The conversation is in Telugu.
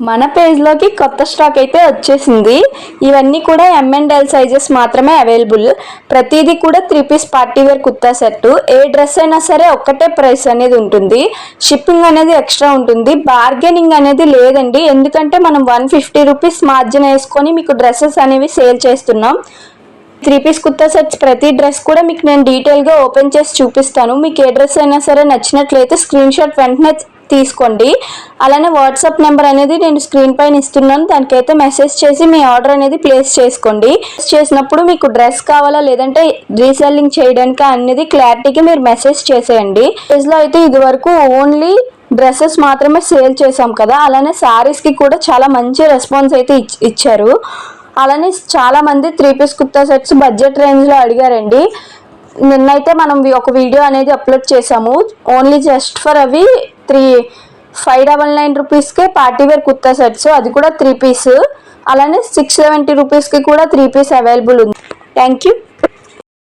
మన పేజ్లోకి కొత్త స్టాక్ అయితే వచ్చేసింది. ఇవన్నీ కూడా M&L సైజెస్ మాత్రమే అవైలబుల్. ప్రతిదీ కూడా 3 piece party wear kurta set. ఏ డ్రెస్ అయినా సరే ఒక్కటే ప్రైస్ అనేది ఉంటుంది. షిప్పింగ్ అనేది ఎక్స్ట్రా ఉంటుంది. బార్గెనింగ్ అనేది లేదండి, ఎందుకంటే మనం 150 రూపీస్ మార్జిన్ వేసుకొని మీకు డ్రెస్సెస్ అనేవి సేల్ చేస్తున్నాం. 3 పీస్ కుర్తా సెట్స్ ప్రతి డ్రెస్ కూడా మీకు నేను డీటెయిల్గా ఓపెన్ చేసి చూపిస్తాను. మీకు ఏ డ్రెస్ అయినా సరే నచ్చినట్లయితే స్క్రీన్ షాట్ వెంటనే తీసుకోండి. అలానే వాట్సాప్ నెంబర్ అనేది నేను స్క్రీన్ పైన ఇస్తున్నాను, దానికైతే మెసేజ్ చేసి మీ ఆర్డర్ అనేది ప్లేస్ చేసుకోండి. చేసినప్పుడు మీకు డ్రెస్ కావాలా లేదంటే రీసెల్లింగ్ చేయడానికి అనేది క్లారిటీగా మీరు మెసేజ్ చేసేయండి. పేజ్లో అయితే ఇది వరకు ఓన్లీ డ్రెస్సెస్ మాత్రమే సేల్ చేసాం కదా, అలానే శారీస్కి కూడా చాలా మంచి రెస్పాన్స్ అయితే ఇచ్చారు. అలానే చాలా మంది 3 పీస్ కుర్తా సెట్స్ బడ్జెట్ రేంజ్లో అడిగారండి. నిన్నైతే మనం ఒక వీడియో అనేది అప్లోడ్ చేసాము. ఓన్లీ జస్ట్ ఫర్ అవి 599 రూపీస్కే పార్టీ వేర్ కుర్తా సెట్స్, అది కూడా 3 పీస్. అలానే 670 రూపీస్కి కూడా 3 పీస్ అవైలబుల్ ఉంది. Thank you.